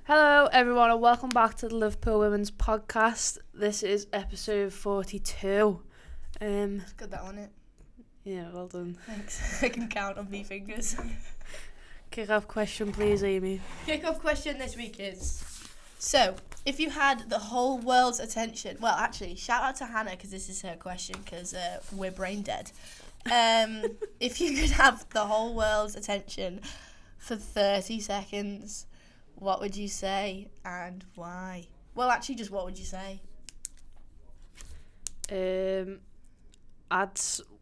Hello everyone and welcome back to the Liverpool Women's Podcast. This is episode 42. It's good that one, it. Yeah, well done. Thanks. I can count on my fingers. Kick off question please, Amy. Kick-off question this week is, so, if you had the whole world's attention, well actually, shout out to Hannah because this is her question because we're brain dead. If you could have the whole world's attention for 30 seconds, what would you say and why? Well, actually, just what would you say? I'd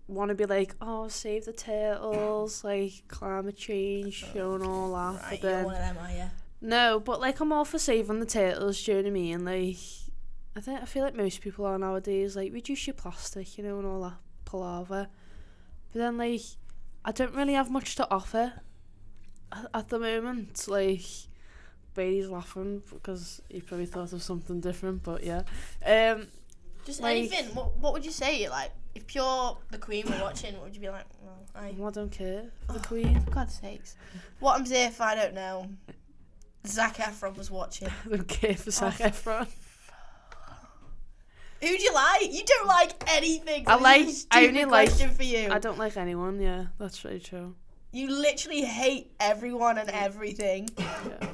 want to be like, oh, save the turtles, like climate change, showing all that. Right, but then, you're one of them, are you? no, but like I'm all for saving the turtles, do you know what I mean? Like, I feel like most people are nowadays, like, reduce your plastic, you know, and all that palaver. But then, like, I don't really have much to offer at the moment. Like, Brady's laughing because he probably thought of something different, but yeah. Just like, anything. What would you say? Like, if you're the Queen were watching, what would you be like? Well, I don't care for the Queen. For God's sakes. What happens if, I don't know, Zac Efron was watching? I don't care for Zac Efron. Who do you like? You don't like anything. I only like. For you. I don't like anyone. Yeah, that's very true. You literally hate everyone and everything. Yeah.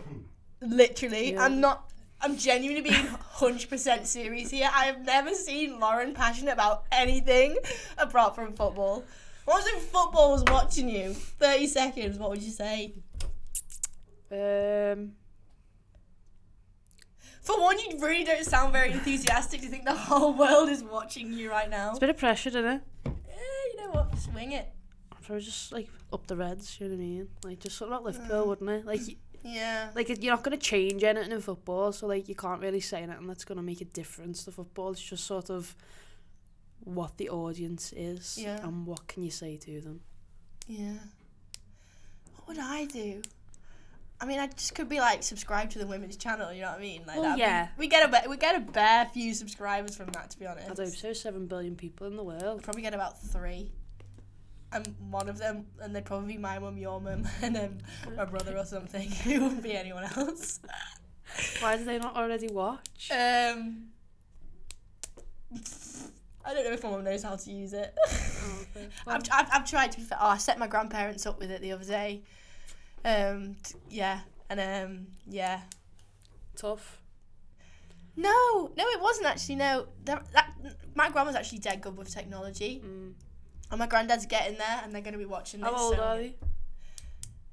Literally. Yeah. I'm genuinely being 100% serious here. I have never seen Lauren passionate about anything apart from football. What if football was watching you? 30 seconds, what would you say? For one, you really don't sound very enthusiastic. Do you think the whole world is watching you right now? It's a bit of pressure, isn't it? You know what? Swing it. I'd probably just like up the Reds, you know what I mean? Like just something about Liverpool, wouldn't it? Like, yeah. Like you're not going to change anything in football, so like you can't really say anything that's going to make a difference to football. It's just sort of what the audience is, and what can you say to them. Yeah. What would I do? I mean, I just could be like subscribe to the women's channel. You know what I mean? Like, well, yeah. We get a bare few subscribers from that, to be honest. I hope so. 7 billion people in the world. I'd probably get about 3. I'm one of them, and they'd probably be my mum, your mum, and then my brother or something. It wouldn't be anyone else. Why do they not already watch? I don't know if my mum knows how to use it. Oh, okay. Well, I've tried to be fair. I set my grandparents up with it the other day. Yeah. Tough. No, it wasn't actually. No, my grandma's actually dead good with technology. And my granddad's getting there, and they're going to be watching this. How old are they?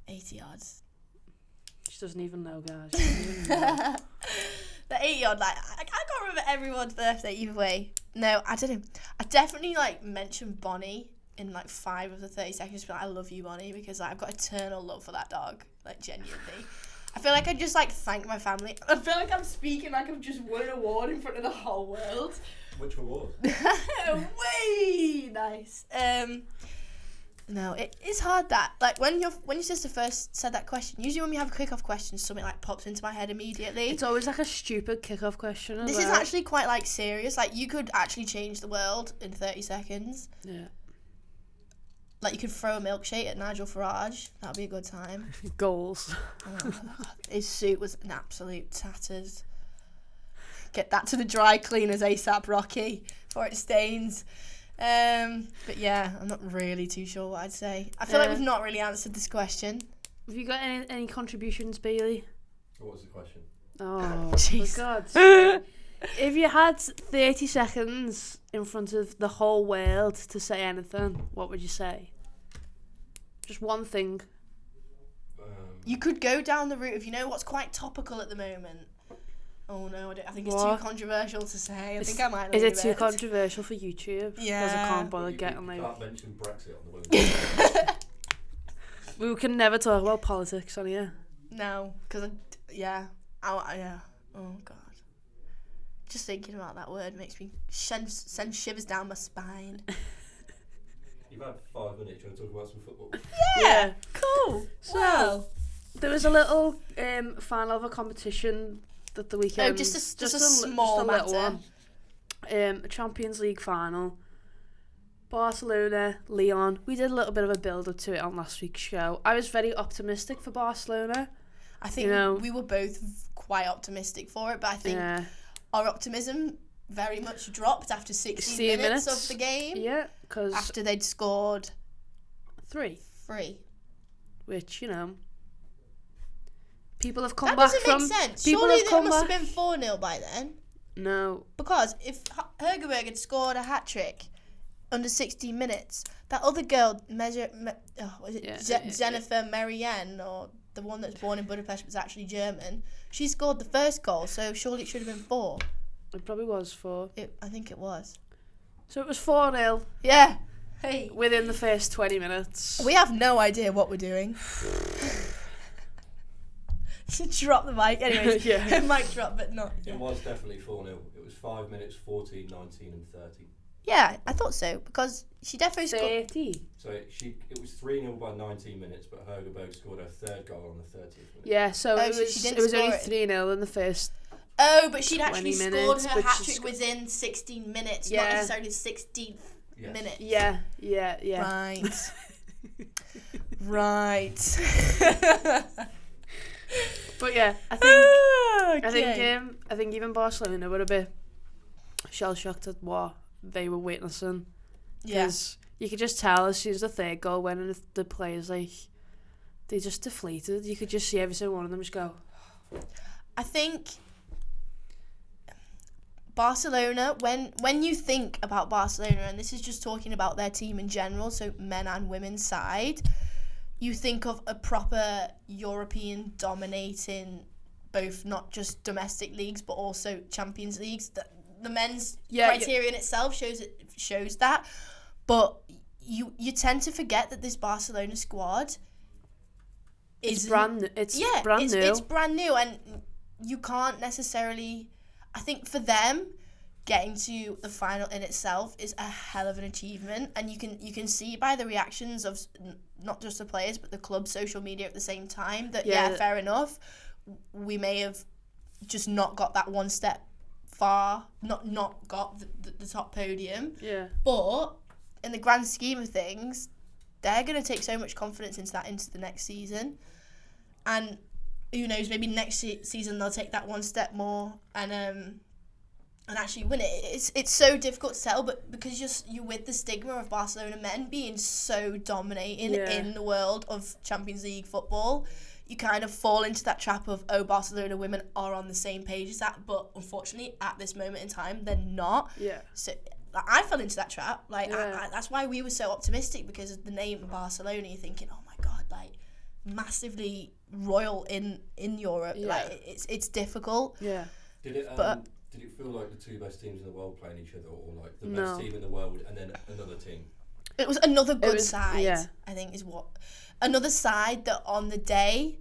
80 odds. She doesn't even know, guys. She doesn't even know. The 80 odd, like, I can't remember everyone's birthday either way. No, I don't know. I definitely, like, mentioned Bonnie in, like, 5 of the 30 seconds, but I love you, Bonnie, because like, I've got eternal love for that dog. Like, genuinely. I feel like I just, like, thank my family. I feel like I'm speaking like I've just won an award in front of the whole world. Which award? Way nice. No, it's hard that, like, when your sister first said that question, usually when we have a kick-off question, something like pops into my head immediately. It's always like a stupid kick-off question. This is actually quite, like, serious. Like, you could actually change the world in 30 seconds. Yeah. Like, you could throw a milkshake at Nigel Farage. That'd be a good time. Goals. Oh, his suit was an absolute tatters. Get that to the dry cleaners ASAP, Rocky, before it stains. But yeah, I'm not really too sure what I'd say. I feel like we've not really answered this question. Have you got any contributions, Bailey? What was the question? Oh, jeez. for God's sake. If you had 30 seconds in front of the whole world to say anything, what would you say? Just one thing. You could go down the route of, you know what's quite topical at the moment? Oh no, I think it's What? too controversial to say. I think I might Is leave it too controversial for YouTube? Yeah. Because I can't bother You getting like... can't mention Brexit on the Women's We can never talk about politics on here. No, because, yeah. Oh, God. Just thinking about that word makes me send shivers down my spine. You've had 5 minutes trying to talk about some football. Yeah. Cool. So, there was a little final of a competition that the weekend. Oh, just a small little matter. one. A Champions League final. Barcelona, Lyon. We did a little bit of a build-up to it on last week's show. I was very optimistic for Barcelona. I think we were both quite optimistic for it, but I think Yeah. our optimism very much dropped after 16 minutes of the game. Yeah, because After they'd scored 3, 3. which, you know, people have come That back doesn't from. make sense. People Surely have it come must back. have been 4-0 by then. No, Because if Hergerberg had scored a hat-trick under 16 minutes, that other girl, Jennifer Marianne, or the one that's born in Budapest was actually German, she scored the first goal, so surely it should have been 4. it probably was 4. I think it was. So it was 4-0 Yeah. Hey. within the first 20 minutes. We have no idea what we're doing. Drop the mic. Anyways, Yeah. mic drop, but not. It was definitely 4-0. It was 5 minutes, 14, 19 and 30. Yeah, I thought so, because she definitely scored. 30. So it was 3-0 by 19 minutes, but Hergerberg scored her third goal on the 30th minute. Yeah, so Oh, it so was she didn't it was score only it. 3-0 in the first. Oh, but she'd actually 20 scored minutes, her but hat she's trick within 16 minutes, not Yeah. necessarily 16th Yes. minute. Yeah. Right. Right. But yeah, I think even Barcelona were a bit shell shocked at what they were witnessing. Yeah. Because you could just tell as soon as the third goal went and the players they just deflated. You could just see every single one of them just go. I think Barcelona, when you think about Barcelona, and this is just talking about their team in general, so men and women's side, you think of a proper European dominating both not just domestic leagues but also Champions Leagues. The men's criterion itself shows that, but you tend to forget that this Barcelona squad It's brand new. It's brand new, and you can't necessarily. I think for them, getting to the final in itself is a hell of an achievement, and you can see by the reactions of not just the players but the club's social media at the same time that fair enough, we may have just not got that one step far, not got the top podium. Yeah. But in the grand scheme of things, they're going to take so much confidence into the next season. And who knows, maybe next season they'll take that one step more and actually win it. It's so difficult to tell, but because you're with the stigma of Barcelona men being so dominating in the world of Champions League football, you kind of fall into that trap of, Barcelona women are on the same page as that, but unfortunately at this moment in time they're not. Yeah. So I fell into that trap. That's why we were so optimistic, because of the name Barcelona. You're thinking, oh my god, massively royal in Europe. Yeah. It's difficult. Yeah. Did it feel like the two best teams in the world playing each other, or like the best team in the world and then another team? It was another good side. Yeah. I think is what another side that on the day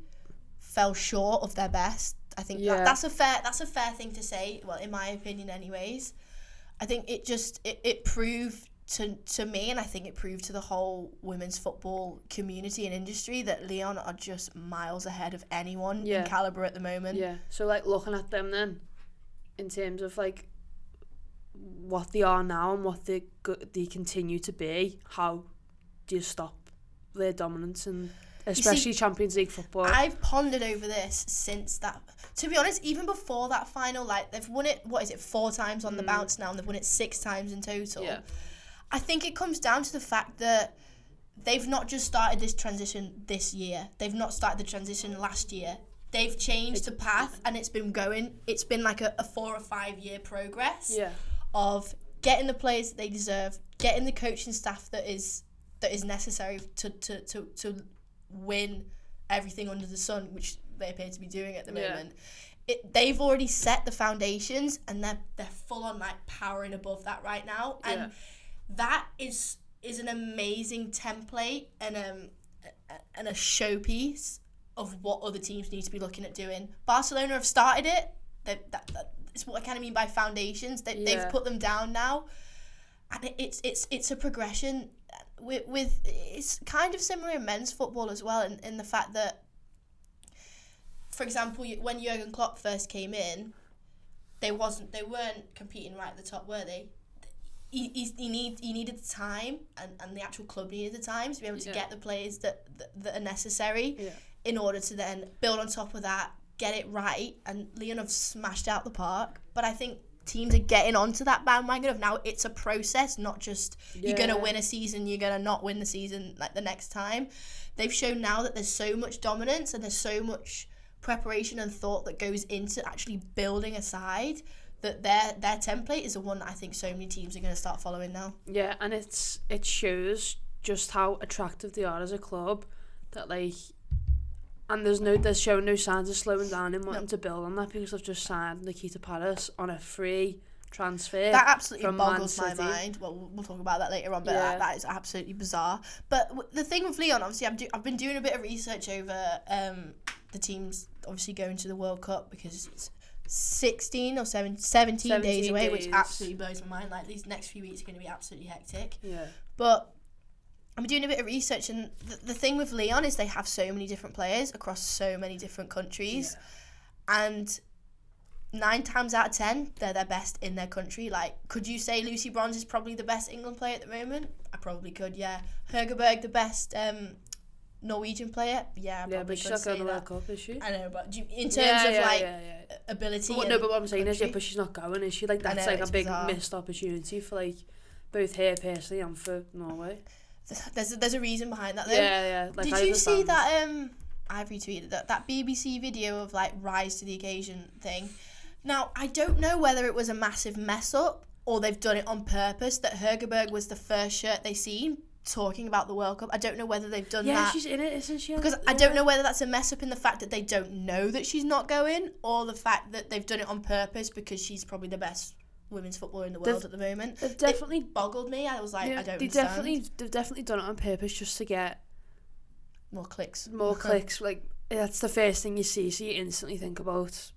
fell short of their best. I think that's a fair thing to say. Well, in my opinion, anyways. I think it proved to me, and I think it proved to the whole women's football community and industry, that Lyon are just miles ahead of anyone in calibre at the moment. Yeah. So looking at them then, in terms of what they are now and what they continue to be, how do you stop their dominance and especially Champions League football? I've pondered over this since that. To be honest, even before that final, they've won it. What is it? 4 times on the bounce now, and they've won it 6 times in total. Yeah. I think it comes down to the fact that they've not just started this transition this year. They've not started the transition last year. They've changed the path, and it's been going. It's been like a 4 or 5 year progress of getting the players that they deserve, getting the coaching staff that is necessary to win everything under the sun, which they appear to be doing at the moment. They've already set the foundations, and they're full on powering above that right now, and that is an amazing template and a showpiece of what other teams need to be looking at doing. Barcelona have started it. That's what I kind of mean by foundations. They've put them down now, and it's a progression. With it's kind of similar in men's football as well, in the fact that, for example, when Jurgen Klopp first came in, they weren't competing right at the top, were they? He needed the time, and the actual club needed the time to be able to get the players that are necessary in order to then build on top of that, get it right, and Lyon have smashed out the park. But I think teams are getting onto that bandwagon of now it's a process, not just you're going to win a season, you're going to not win the season like the next time. They've shown now that there's so much dominance and there's so much preparation and thought that goes into actually building a side that their template is the one that I think so many teams are going to start following now. Yeah, and it shows just how attractive they are as a club, that like, and there's showing no signs of slowing down and wanting to build on that, because they've just signed Nikita Parris on a free transfer. That absolutely boggles my mind. Well, we'll talk about that later on, but that is absolutely bizarre. But the thing with Lyon, obviously, I've been doing a bit of research over the teams obviously going to the World Cup, because it's 16 or 17 days away, which absolutely blows my mind. Like, these next few weeks are going to be absolutely hectic. Yeah. But I'm doing a bit of research, and the thing with Lyon is they have so many different players across so many different countries, and 9 times out of 10 they're their best in their country. Like, could you say Lucy Bronze is probably the best England player at the moment? I probably could, yeah. Høgeberg, the best Norwegian player? Yeah, I probably could say that. But she's not going to the World Cup, is she? I know, but in terms of ability, but what I'm saying is, but she's not going, is she? Like, that's like a big missed opportunity for like both her personally and for Norway. There's a reason behind that, though. Yeah. Like, did you see that? I've retweeted that BBC video of like Rise to the Occasion thing. Now, I don't know whether it was a massive mess up or they've done it on purpose, that Høgeberg was the first shirt they seen talking about the World Cup. I don't know whether they've done that. Yeah, she's in it, isn't she? Because I don't know whether that's a mess up in the fact that they don't know that she's not going, or the fact that they've done it on purpose because she's probably the best women's footballer in the world at the moment. They've definitely boggled me. I was like, I don't understand. They've definitely done it on purpose just to get more clicks. Like, that's the first thing you see, so you instantly think about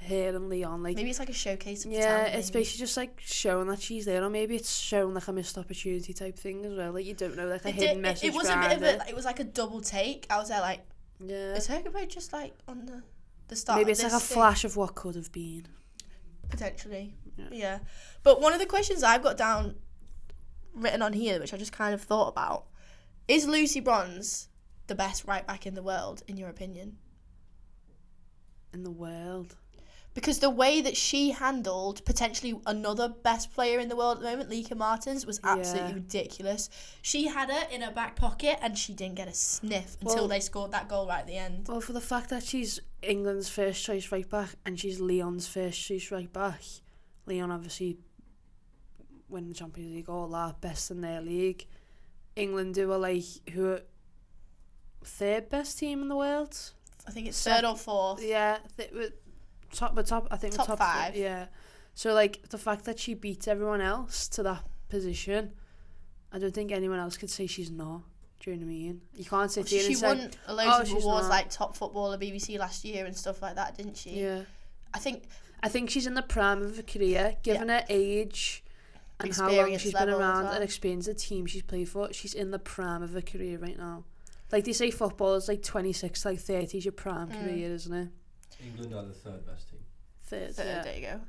her and Lyon. Like, maybe it's like a showcase of the talent. talent, It's basically just like showing that she's there, or maybe it's showing like a missed opportunity type thing as well. Like, you don't know, like a hidden message. It was a bit of it was like a double take. I was there like, is Høgeberg just like on the start? Maybe it's like a flash of what could have been. Potentially. Yeah. But one of the questions I've got down written on here, which I just kind of thought about, is Lucy Bronze the best right back in the world, in your opinion? In the world? Because the way that she handled potentially another best player in the world at the moment, Lika Martens, was absolutely ridiculous. She had her in her back pocket and she didn't get a sniff until they scored that goal right at the end. Well, for the fact that she's England's first choice right back and she's Lyon's first choice right back, Lyon obviously win the Champions League, all that, best in their league. England who are third best team in the world. I think it's third or fourth. Yeah, top. I think top 5. Yeah, so like the fact that she beat everyone else to that position, I don't think anyone else could say she's not. Do you know what I mean? You can't sit here and say, she won a load of awards like top footballer BBC last year and stuff like that, didn't she? Yeah. I think she's in the prime of her career, given her age and how long she's been around and experience the team she's played for. She's in the prime of her career right now. Like they say, football is like 26 to like 30 is your prime career, isn't it? England are the third best team. Third, yeah. There you go.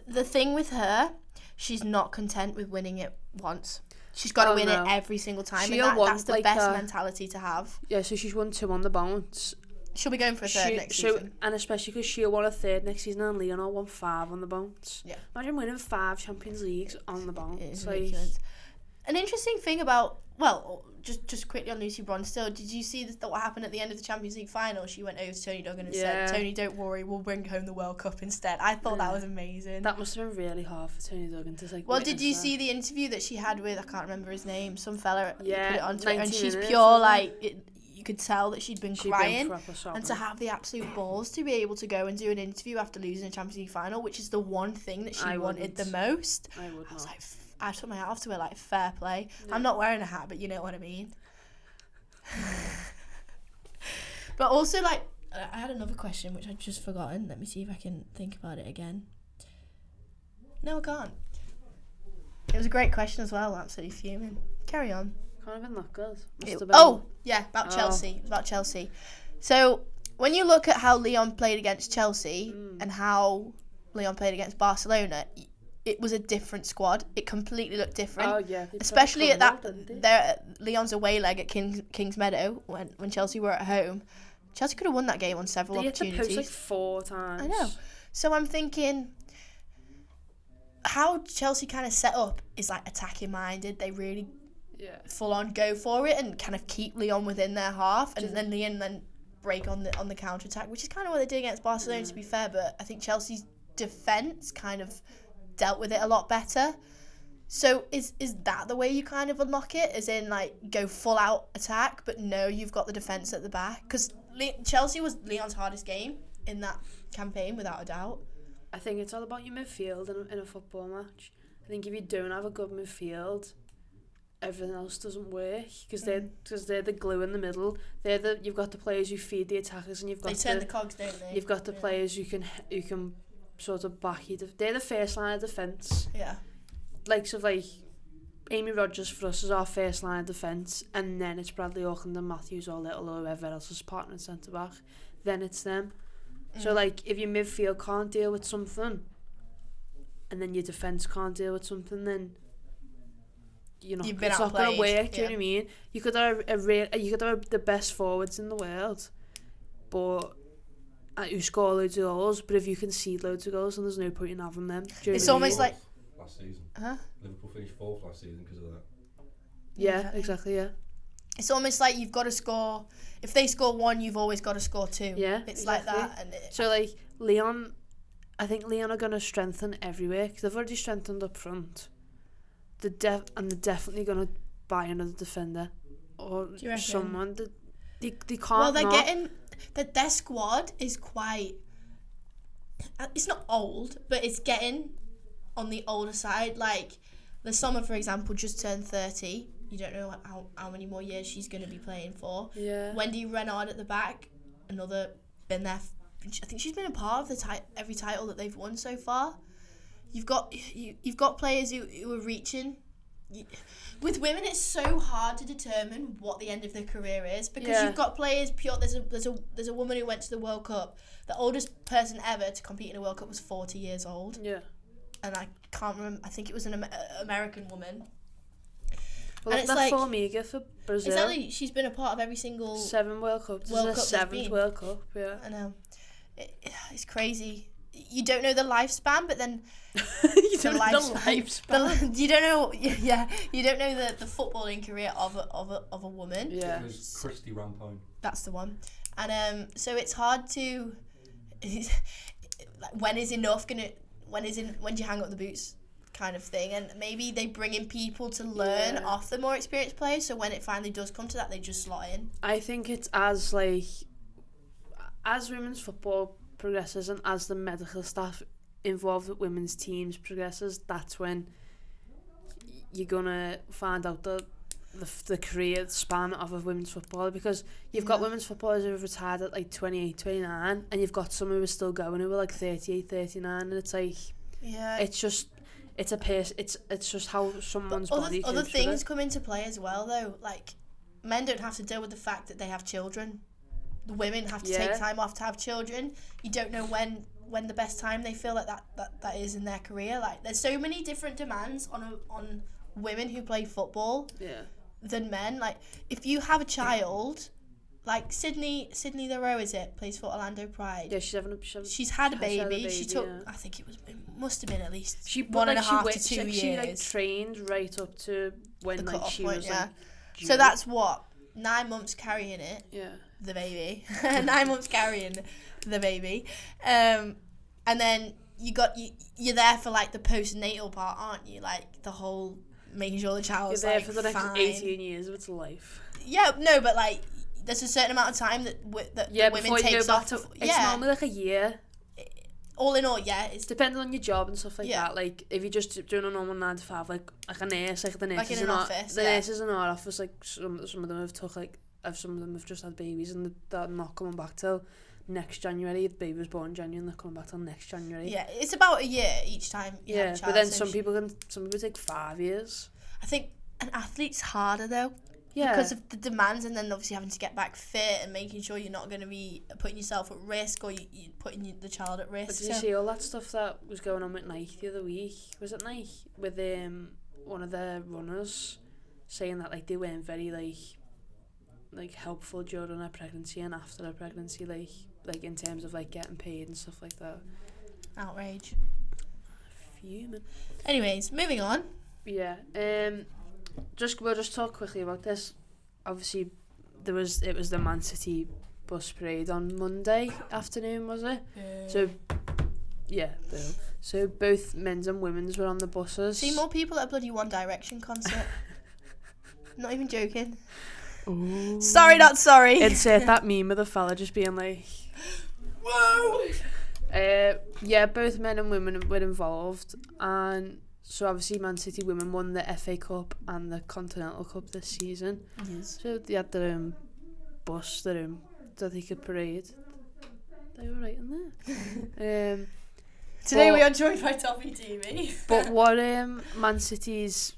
The thing with her, she's not content with winning it once. She's got to win it every single time. That's the best mentality to have. Yeah, so she's won 2 on the bounce. She'll be going for a third next season. And especially because she'll want a third next season, and Lyon will want 5 on the bounce. Yeah. Imagine winning 5 Champions Leagues on the bounce. It is ridiculous. An interesting thing about, well, just quickly on Lucy Bronze still, did you see what happened at the end of the Champions League final? She went over to Tony Duggan and said, Tony, don't worry, we'll bring home the World Cup instead. I thought that was amazing. That must have been really hard for Tony Duggan to like. Well, did you see the interview that she had with, I can't remember his name, some fella put it on Twitter, and she's pure you could tell that she'd been crying, and to have the absolute balls to be able to go and do an interview after losing a Champions League final, which is the one thing that she wanted the most. I was like, I took my hat off to her, like, fair play. Yeah. I'm not wearing a hat, but you know what I mean. But also, like, I had another question which I'd just forgotten. Let me see if I can think about it again. No, I can't. It was a great question as well. I'm absolutely fuming. Carry on. Can't have been that good. About Chelsea. It was about Chelsea. So when you look at how Lyon played against Chelsea and how Lyon played against Barcelona, it was a different squad. It completely looked different. Oh yeah, especially at that Lyon's away leg at Kings Meadow when Chelsea were at home. Chelsea could have won that game on several They hit the opportunities. post like 4 times. I know. So I'm thinking, how Chelsea kind of set up is like attacking minded. They really full on go for it and kind of keep Lyon within their half, and then Lyon then break on the counter attack, which is kind of what they did against Barcelona, to be fair. But I think Chelsea's defense kind of dealt with it a lot better. So is that the way you kind of unlock it? As in, like, go full out attack, but no, you've got the defense at the back? Because Chelsea was Lyon's hardest game in that campaign, without a doubt. I think it's all about your midfield in a football match. I think if you don't have a good midfield, everything else doesn't work, because they're the glue in the middle. You've got the players who feed the attackers, and you've got they turn the cogs, don't they? You've got the players who can sort of back you. They're the first line of defence. Yeah. Like Amy Rodgers for us is our first line of defence, and then it's Bradley Auckland and Matthews or Little or whoever else is partner and centre back. Then it's them. So like, if your midfield can't deal with something, and then your defence can't deal with something, then it's not going to work. Do you know what I mean? You could have the best forwards in the world, but who score loads of goals. But if you concede loads of goals, then there's no point in having them. It's almost like last season. Liverpool finished 4th last season because of that. Yeah, exactly. Yeah. It's almost like you've got to score. If they score 1, you've always got to score 2. Yeah, it's exactly. like that. And so like Lyon, I think Lyon are going to strengthen everywhere, because they've already strengthened up front. They're definitely going to buy another defender or someone. They can't. Well, they're getting their squad is quite. It's not old, but it's getting on the older side. Like the Sommer, for example, just turned 30. You don't know how many more years she's going to be playing for. Yeah. Wendy Renard at the back, another been there. I think she's been a part of every title that they've won so far. You've got players who are reaching. With women, it's so hard to determine what the end of their career is, because you've got players. There's a woman who went to the World Cup. The oldest person ever to compete in a World Cup was 40 years old. Yeah. And I can't remember. I think it was an American woman. Well, and it's like Formiga for Brazil. Exactly. She's been a part of every single 7 World Cups. This is her 7th World Cup. Yeah. I know. It's crazy. You don't know the lifespan, but then you don't know the lifespan. You don't know. Yeah. You don't know the footballing career of a woman. Yeah. It was Christy Rampone. That's the one. And so it's hard to. When is enough gonna? When do you hang up the boots? Kind of thing. And maybe they bring in people to learn off the more experienced players, so when it finally does come to that, they just slot in. I think it's as women's football progresses, and as the medical staff involved with women's teams progresses, that's when you're gonna find out the career span of a women's footballer, because you've got women's footballers who have retired at like 28, 29, and you've got some who are still going who are like 38, 39, and it's like it's a pace. It's just how someone's body. Other things come into play as well, though. Like, men don't have to deal with the fact that they have children. The women have to take time off to have children. You don't know when the best time they feel like that is in their career. Like, there's so many different demands on women who play football than men. Like, if you have a child, like Sydney Leroux, plays for Orlando Pride. Yeah, she's had a baby. She took, I think it must have been at least 1.5 to 2 years. She like trained right up to when like she was like. So that's what 9 months carrying it. Yeah. The baby. 9 months carrying the baby, and then you're there for like the postnatal part, aren't you? Like the whole making sure the child's you're there like for the next fine. 18 years of its life. Yeah, no, but like there's a certain amount of time that the women takes off. It's normally like a year. All in all, it's depending on your job and stuff like that. Like if you're just doing a normal 9 to 5, like a nurse, like the nurses like in an office. The nurses in our office, like some of them have just had babies and they're not coming back till next January. The baby was born in January and they're coming back till next January. Yeah, it's about a year each time. You have a child, but then some people take 5 years. I think an athlete's harder though. Yeah. Because of the demands, and then obviously having to get back fit and making sure you're not going to be putting yourself at risk, or you're putting the child at risk. But did you see all that stuff that was going on with Nike the other week? Was it Nike? With one of their runners saying that like they weren't very like like helpful during her pregnancy and after her pregnancy, like in terms of like getting paid and stuff like that. Outrage. Fuming. Anyways, moving on. Yeah. We'll just talk quickly about this. Obviously, it was the Man City bus parade on Monday afternoon, was it? So, yeah, so both men's and women's were on the buses. See more people at a bloody One Direction concert. Not even joking. Ooh. Sorry, not sorry. Insert that meme of the fella just being like, whoa. Yeah, both men and women were involved, and so obviously Man City women won the FA Cup and the Continental Cup this season. Yes. So they had their own bus, their own that they could parade. They were right in there. Today we are joined by Toffee TV. But what Man City's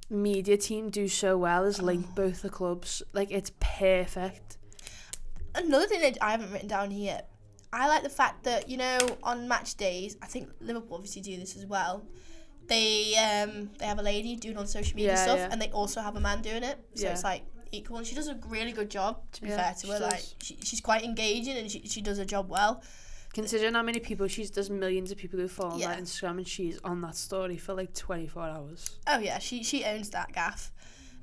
media team do so well is link both the clubs. Like, it's perfect. Another thing that I haven't written down here, I like the fact that, you know, on match days, I think Liverpool obviously do this as well. They have a lady doing all the social media stuff, and they also have a man doing it. So it's like equal, and she does a really good job. To be fair to her, like she's quite engaging and she does her job well. Considering how many people there's millions of people who follow that Instagram, and she's on that story for like 24 hours. Oh yeah, she owns that gaff.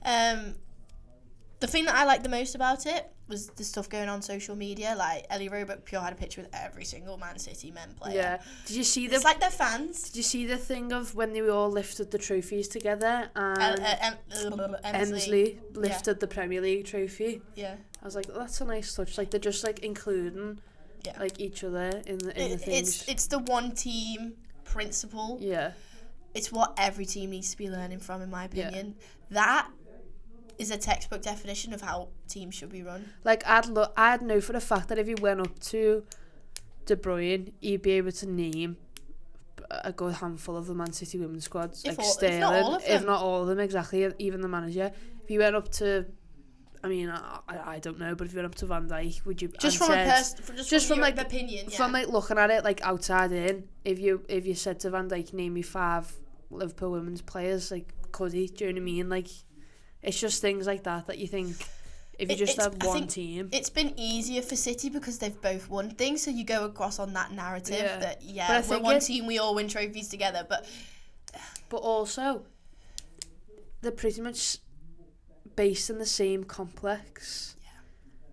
The thing that I liked the most about it was the stuff going on social media. Like Ellie Roebuck Pure had a picture with every single Man City men player. Yeah. Did you see it's like they're fans. Did you see the thing of when they all lifted the trophies together and Emsley lifted the Premier League trophy? Yeah. I was like, oh, that's a nice touch. Like, they're just like including like each other in the things. It's the one team principle. Yeah. It's what every team needs to be learning from, in my opinion. That is a textbook definition of how teams should be run. Like, I'd know for a fact that if you went up to De Bruyne, you'd be able to name a good handful of the Man City women's squads. Like Sterling, if not all of them, exactly, even the manager. If you went up to, I mean, I don't know, but if you went up to Van Dijk, would you? Just from your opinion, yeah. From like looking at it like outside in, if you said to Van Dijk, name me 5 Liverpool women's players, like could he? Do you know what I mean? Like, it's just things like that you think if you just had one team. It's been easier for City because they've both won things, so you go across on that narrative that we're one team, we all win trophies together. But also, they're pretty much based in the same complex. Yeah.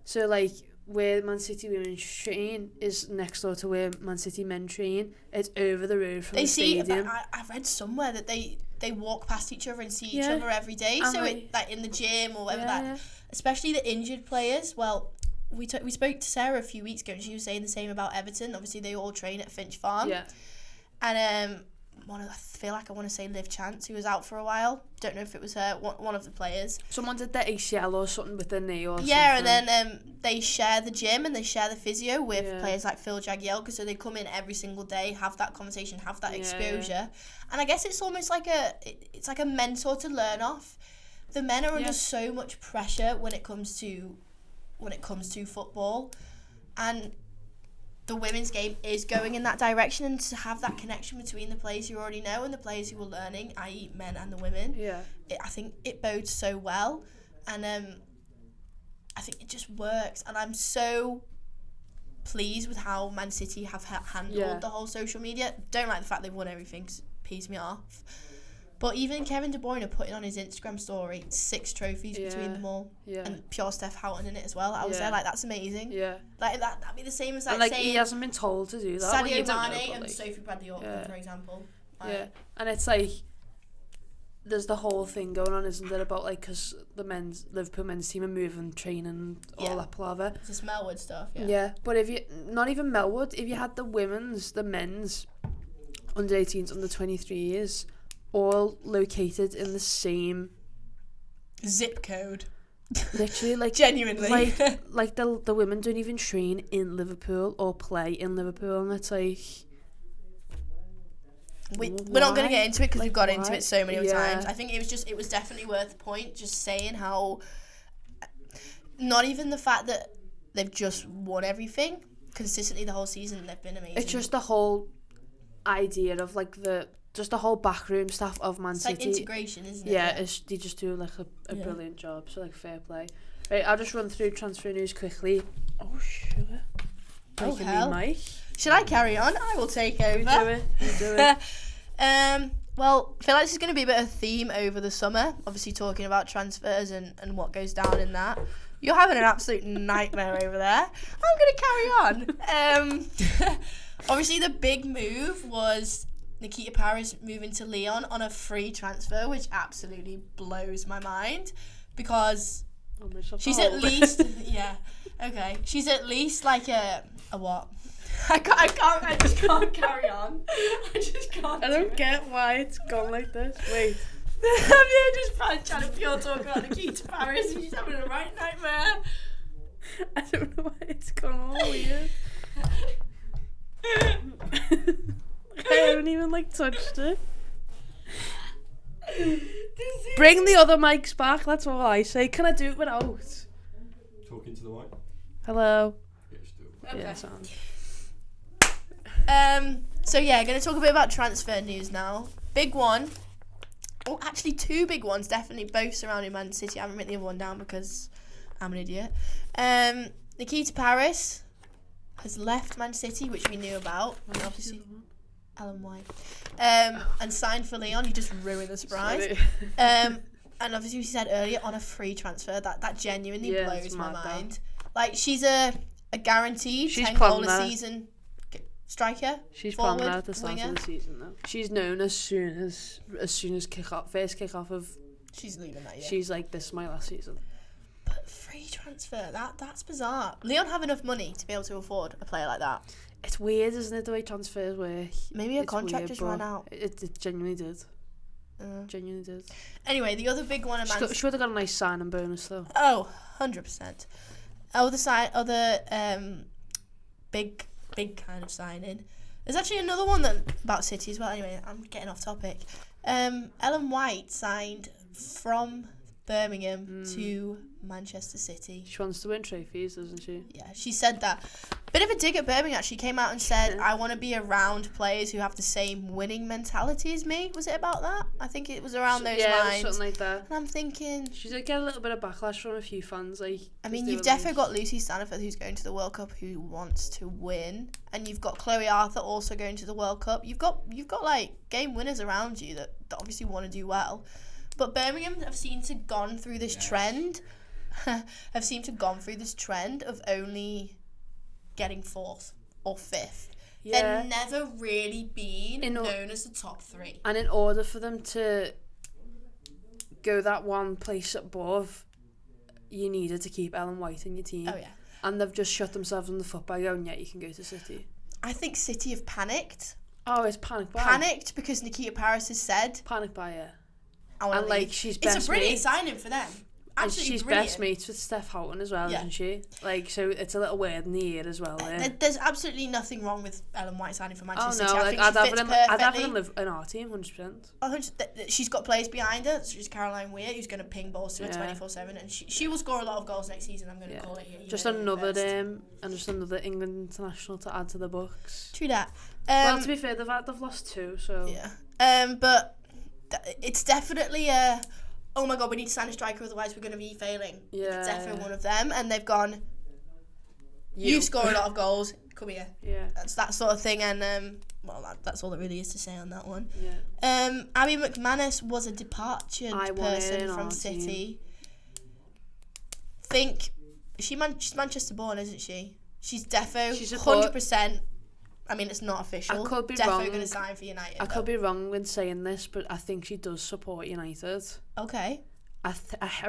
So like where Man City women train is next door to where Man City men train. It's over the road from the stadium. I read somewhere that they walk past each other and see each other every day. And so like in the gym or whatever especially the injured players. Well, we spoke to Sarah a few weeks ago and she was saying the same about Everton. Obviously they all train at Finch Farm. Yeah. And I feel like I want to say Liv Chance, who was out for a while. Don't know if it was her, one of the players. Someone did their ACL or something with their knee or something. Yeah, and then they share the gym and they share the physio with players like Phil Jagielka, so they come in every single day, have that conversation, have that exposure. Yeah. And I guess it's almost like a mentor to learn off. The men are under so much pressure when it comes to football, and the women's game is going in that direction, and to have that connection between the players you already know and the players who are learning, i.e. men and the women, I think it bodes so well, and I think it just works, and I'm so pleased with how Man City have handled the whole social media. Don't like the fact they've won everything, 'cause it pees me off. But even Kevin De Bruyne putting on his Instagram story 6 trophies between them all, and pure Steph Houghton in it as well. I was there like, that's amazing. Yeah, like that'd be the same as like saying he hasn't been told to do that. Sadio Mane and Sophie Bradley-Auckland, for example. And it's like there's the whole thing going on, isn't there, about like because the Liverpool men's team are moving, training, all that palaver. It's just Melwood stuff. Yeah, but if you not even Melwood, if you had the men's under 18s, under 23s. All located in the same zip code. Literally, like genuinely, like the women don't even train in Liverpool or play in Liverpool, and it's like we're not going to get into it because we've got into it so many times. I think it was definitely worth the point, just saying how not even the fact that they've just won everything consistently the whole season, they've been amazing. It's just the whole idea of like just the whole backroom staff of Man City. It's like integration, isn't it? Yeah, they just do like a brilliant job, so like fair play. Right, I'll just run through transfer news quickly. Oh, sugar. Oh, Making hell. me mic. Should I carry on? I will take over. You do it. Well, I feel like this is going to be a bit of a theme over the summer. Obviously, talking about transfers and what goes down in that. You're having an absolute nightmare over there. I'm going to carry on. Obviously, the big move was Nikita Parris moving to Lyon on a free transfer, which absolutely blows my mind because she's at least she's at least like a what? I just can't carry on. I just can't. I don't get why it's gone like this. Wait. I'm just trying to pure talk about Nikita Parris. She's having a right nightmare. I don't know why it's gone all weird. I haven't even touched it. Bring the other mics back, that's all I say. Can I do it without? Talking to the mic. Hello. Yeah, just do it. Okay. Yeah, sound. So yeah, going to talk a bit about transfer news now. Big one. Oh, actually two big ones, definitely both surrounding Man City. I haven't written the other one down because I'm an idiot. Nikita Parris has left Man City, which we knew about. And obviously, Ellen White. And signed for Lyon. He just ruined the surprise. And obviously, we said earlier, on a free transfer. That genuinely blows my mind. She's a guaranteed 10-goal a season striker. She's forward, planning out at the start winger. of the season though. She's known as soon as first kick off of. She's leaving that year. She's like, this is my last season. But free transfer, that's bizarre. Lyon have enough money to be able to afford a player like that. It's weird, isn't it, the way transfers work? Maybe her It's contract weird, just but ran out. It genuinely did. Genuinely did. Anyway, the other big one. She would have got a nice signing bonus though. Oh, 100%. Big kind of signing. There's actually another one about City as well. Anyway, I'm getting off topic. Ellen White signed from Birmingham to Manchester City. She wants to win trophies, doesn't she? Yeah, she said that. Bit of a dig at Birmingham, actually. Came out and said, I want to be around players who have the same winning mentality as me. Was it about that? I think it was around those lines. Something like that. And I'm thinking... She did get a little bit of backlash from a few fans. I mean, you've definitely got Lucy Staniford, who's going to the World Cup, who wants to win. And you've got Chloe Arthur also going to the World Cup. You've got game winners around you that obviously want to do well. But Birmingham have seemed to gone through this trend... have seemed to gone through this trend of only getting 4th or 5th. Yeah. They've never really been known as the top 3. And in order for them to go that one place above, you needed to keep Ellen White in your team. Oh, yeah. And they've just shot themselves in the foot by going, yeah, you can go to City. I think City have panicked. Oh, it's panic buy. Panicked because Nikita Parris has said... Panic buy, yeah. I want to leave. She's best It's a brilliant mate. signing for them. And she's brilliant. best mates with Steph Houghton as well, Yeah. isn't she? So it's a little weird in the ear as well. There's absolutely nothing wrong with Ellen White signing for Manchester City. I think I'd she fits have her perfectly. live in our team, 100%. She's got players behind her. So she's Caroline Weir, who's going to ping balls to her 24/7, and she will score a lot of goals next season. I'm going to call it here. Just another England international to add to the books. True that. Well, to be fair, they've lost 2, so yeah. But it's definitely a... Oh my god, we need to sign a striker, otherwise we're going to be failing. Yeah. It's definitely one of them, and they've gone, you score a lot of goals, come here. Yeah. That's that sort of thing, and that's all there really is to say on that one. Yeah. Abby McManus was a departured person from City. She's Manchester born, isn't she? She's defo, She's 100%. I mean, it's not official. I could be defo wrong. going to sign for United. I could be wrong when saying this, but I think she does support United. Okay. I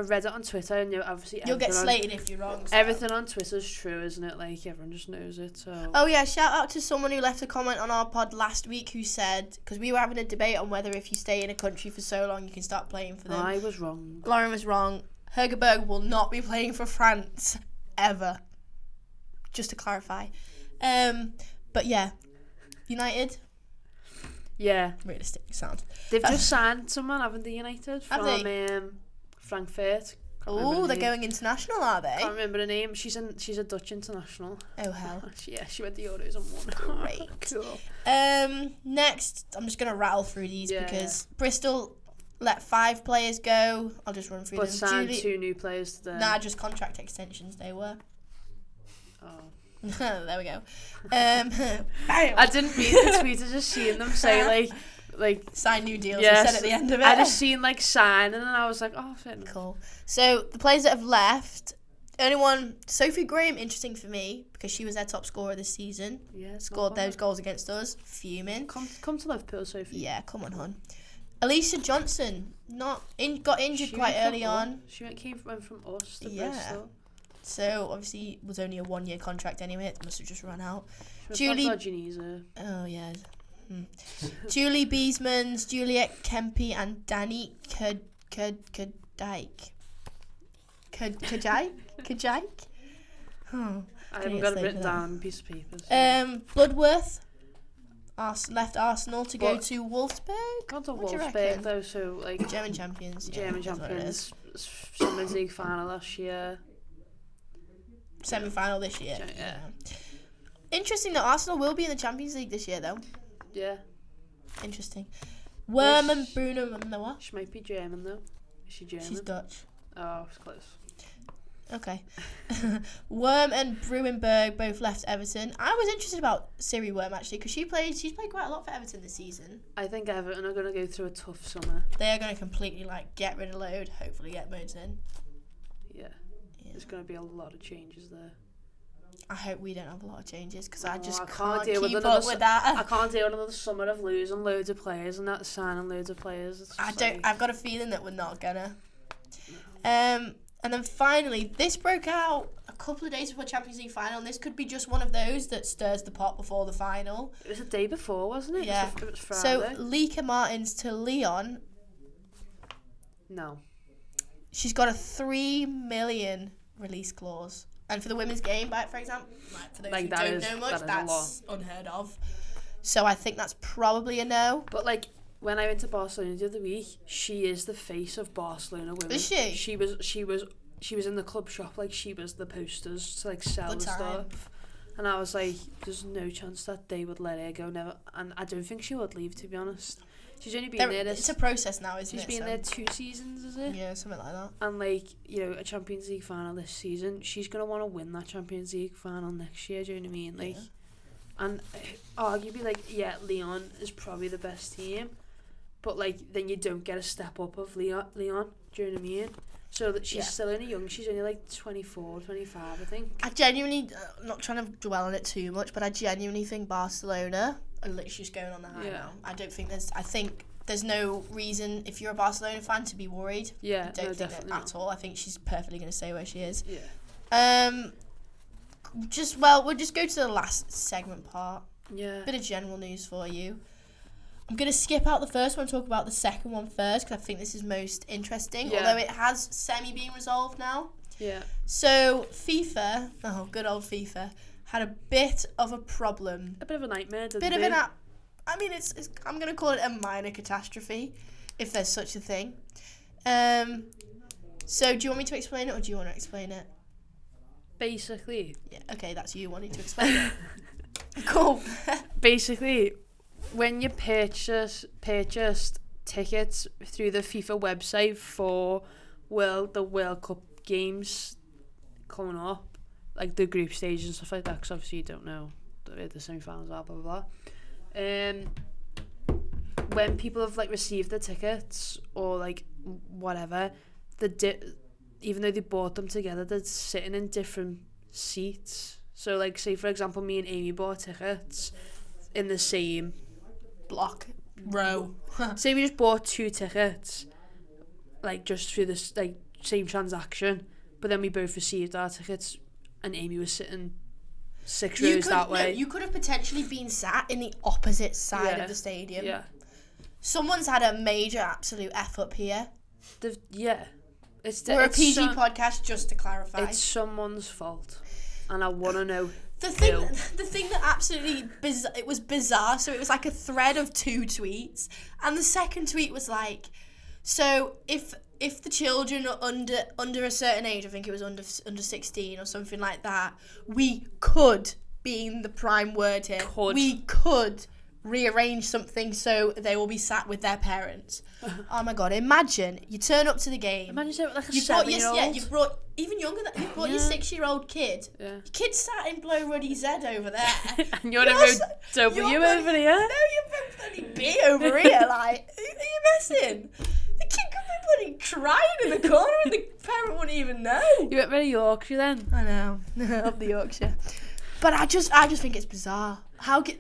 read it on Twitter, and obviously you'll get slated if you're wrong. So. Everything on Twitter's true, isn't it? Everyone just knows it. So. Oh yeah, shout out to someone who left a comment on our pod last week who said, because we were having a debate on whether if you stay in a country for so long you can start playing for them. I was wrong. Lauren was wrong. Hergerberg will not be playing for France ever. Just to clarify. But yeah, United. Yeah. Realistic sound. They've just signed someone, haven't they, United? From Frankfurt. Oh, they're going international, are they? Can't remember the name. She's a Dutch international. Oh hell. Yeah, she went the Euros and won. Great. Cool. Next, I'm just gonna rattle through these because Bristol let 5 players go. I'll just run through But them. signed 2 new players today. Nah, just contract extensions they were. Oh. There we go. Bam. I didn't read the tweet. I just seen them say like sign new deals. yes, They said at the end of it. I just seen like sign, and then I was like, oh, fitting. Cool. So the players that have left, only one, Sophie Graham, interesting for me because she was their top scorer this season. Yeah, Scored those goals against us. Fuming. Come to Liverpool, Sophie. Yeah, come on, hon. Alicia Johnson got injured quite early on. She went from us to Yeah. Bristol. So obviously it was only a 1-year contract anyway. It must have just run out. Julie. Oh yeah. Julie Beesmans, Juliet Kempe, and Danny Kajike. Oh, I haven't got it written down on a piece of paper. Bloodworth left Arsenal to go to Wolfsburg. Gone to What do you Wolfsburg reckon? though, so like German champions. German that's what it is. champions, Champions League final last year. Semi-final this year. Yeah. Interesting that Arsenal will be in the Champions League this year, though. Yeah. Interesting. Worm and Bruno Noah. She might be German though. Is she German? She's Dutch. Oh, it's close. Okay. Worm and Bruenberg both left Everton. I was interested about Siri Worm actually because she's played quite a lot for Everton this season. I think Everton are going to go through a tough summer. They are going to completely get rid of Load. Hopefully get Modes in. Yeah. There's going to be a lot of changes there. I hope we don't have a lot of changes because I just can't keep up with that. I can't deal with another summer of losing loads of players and not signing loads of players. I've got a feeling that we're not gonna. And then finally, this broke out a couple of days before Champions League final, and this could be just one of those that stirs the pot before the final. It was the day before, wasn't it? Yeah. It was Friday. So Lika Martins to Lyon. No. She's got a 3 million release clause. And for the women's game, for example, for those who don't know much, that's unheard of. So I think that's probably a no. But when I went to Barcelona the other week, she is the face of Barcelona women. Is she? She was in the club shop, she was the posters to sell the stuff. And I was like, there's no chance that they would let her go, never. And I don't think she would leave, to be honest. She's only been there. It's a process now, isn't it? She's been there 2 seasons, is it? Yeah, something like that. And a Champions League final this season, she's gonna want to win that Champions League final next year. Do you know what I mean? And arguably, Lyon is probably the best team, but then you don't get a step up of Lyon. Do you know what I mean? So that she's still only young. She's only 24, 25, I think. I genuinely, not trying to dwell on it too much, but I genuinely think Barcelona are literally just going on the high now. I think there's no reason, if you're a Barcelona fan, to be worried. Yeah, I don't think definitely that at all. I think she's perfectly going to stay where she is. Yeah. We'll just go to the last segment part. Yeah. Bit of general news for you. I'm going to skip out the first one and talk about the second one first because I think this is most interesting, although it has been resolved now. Yeah. So FIFA, good old FIFA, had a bit of a problem. A bit of a nightmare, I'm going to call it a minor catastrophe, if there's such a thing. So do you want me to explain it or do you want to explain it? Basically. Yeah, okay, that's you wanting to explain it. Cool. Basically, when you purchased tickets through the FIFA website for the World Cup games coming up, the group stage and stuff like that, because obviously you don't know the semi-finals are, blah, blah, blah. When people have received the tickets or whatever, even though they bought them together, they're sitting in different seats. So say for example, me and Amy bought tickets in the same block row. Say we just bought 2 tickets, just through this same transaction, but then we both received our tickets, and Amy was sitting 6 rows that way. You could have potentially been sat in the opposite side of the stadium. Yeah. Someone's had a major absolute F up here. We're a PG podcast, just to clarify. It's someone's fault, and I want to know. The thing that absolutely it was bizarre. So it was a thread of 2 tweets, and the second tweet was so if the children are under a certain age, I think it was under 16 or something like that, we could, being the prime word here, we could rearrange something so they will be sat with their parents. Oh my god, imagine you turn up to the game. Imagine saying like a You've brought 7-year-old. you've brought even younger than you've brought your 6-year-old kid. Yeah. Your kid sat in Blow Ruddy Z over there. And you're in road W over here. No, you're in bloody B over here. Like, who are you messing? The kid could be bloody crying in the corner and the parent wouldn't even know. You went very Yorkshire then. I know, up the Yorkshire. But I just think it's bizarre. How can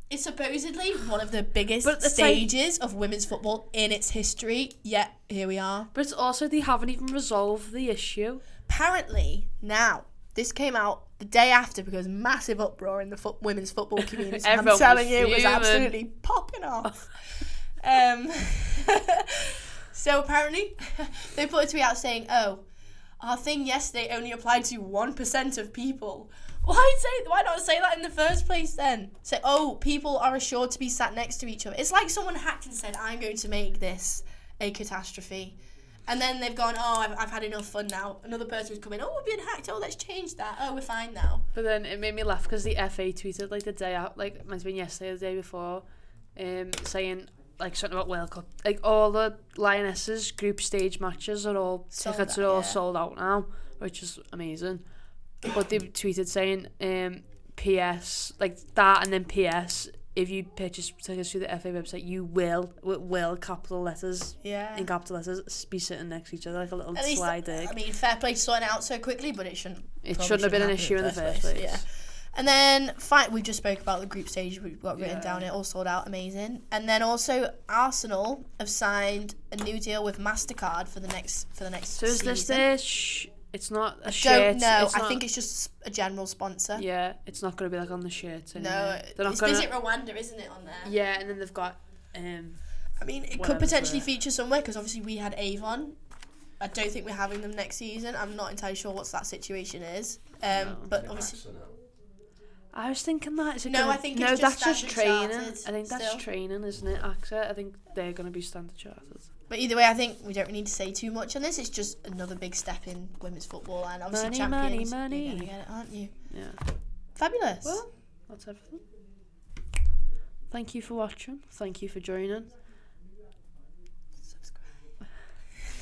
it's supposedly one of the biggest stages of women's football in its history. Yet here we are. But it's also they haven't even resolved the issue. Apparently now this came out the day after because massive uproar in the women's football community. I'm telling you, it was absolutely popping off. So apparently they put a tweet out saying, "Oh, our thing yesterday only applied to 1% of people." Why not say that in the first place then? Say, oh, people are assured to be sat next to each other. It's like someone hacked and said, I'm going to make this a catastrophe. And then they've gone, oh, I've had enough fun now. Another person's come in, oh, we've been hacked. Oh, let's change that. Oh, we're fine now. But then it made me laugh because the FA tweeted like the day out, like it might have been yesterday or the day before, saying like something about World Cup. Like all the Lionesses group stage matches are all tickets are all sold out now, which is amazing. But they tweeted saying, PS, like that, and then PS, if you purchase tickets through the FA website, you will capital letters, in capital letters, be sitting next to each other like a little slide dig. I mean, fair play sorting out so quickly, but it shouldn't have been an issue in the first place. Yeah. And then, we just spoke about the group stage, we've got written down, it all sold out, amazing. And then also, Arsenal have signed a new deal with MasterCard for the next So is season. this it's not a shirt. I don't know. I think it's just a general sponsor. Yeah, it's not going to be like on the shirt. No, it's Visit Rwanda, isn't it, on there? Yeah, and then they've got. I mean, it could potentially feature somewhere because obviously we had Avon. I don't think we're having them next season. I'm not entirely sure what that situation is. But obviously. I was thinking that. I think it's just that's just training. Chartered I think that's still. Training, isn't it? AXA. I think they're going to be standard chartered. But either way, I think we don't really need to say too much on this. It's just another big step in women's football, and obviously champions. Money. You're gonna get it, aren't you? Yeah. Fabulous. Well, that's everything. Thank you for watching. Thank you for joining.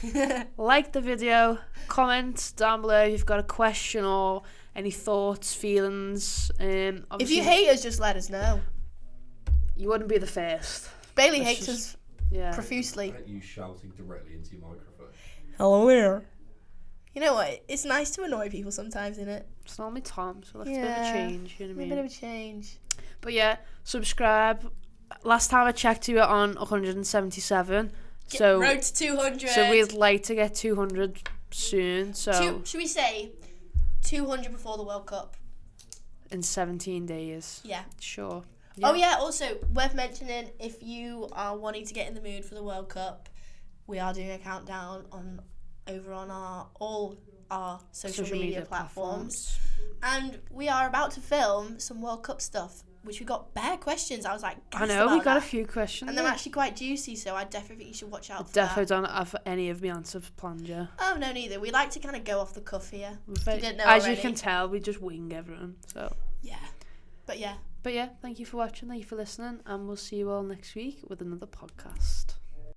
Subscribe. Like the video. Comment down below if you've got a question or any thoughts, feelings. If you hate us, just let us know. You wouldn't be the first. Bailey hates us. Yeah. Profusely. Why aren't you shouting directly into your microphone? Hello there. You know what? It's nice to annoy people sometimes, isn't it? It's not only Tom, so that's a bit of a change. You know what I mean? A bit of a change. But yeah, subscribe. Last time I checked, you were on 177. So road to 200. So we'd like to get 200 soon. So should we say 200 before the World Cup? In 17 days. Yeah. Sure. Yeah. Oh yeah, also worth mentioning, if you are wanting to get in the mood for the World Cup, we are doing a countdown over on all our social media platforms. And we are about to film some World Cup stuff, which we got bare questions. I was like, I know, we got a few questions. And they're actually quite juicy, so I definitely think you should watch out for definitely that. don't have any of my answers planned, yeah. Oh, no, neither. We like to kind of go off the cuff here. As already. you can tell, we just wing everyone, so. Yeah. But yeah. But yeah, thank you for watching, thank you for listening, and we'll see you all next week with another podcast.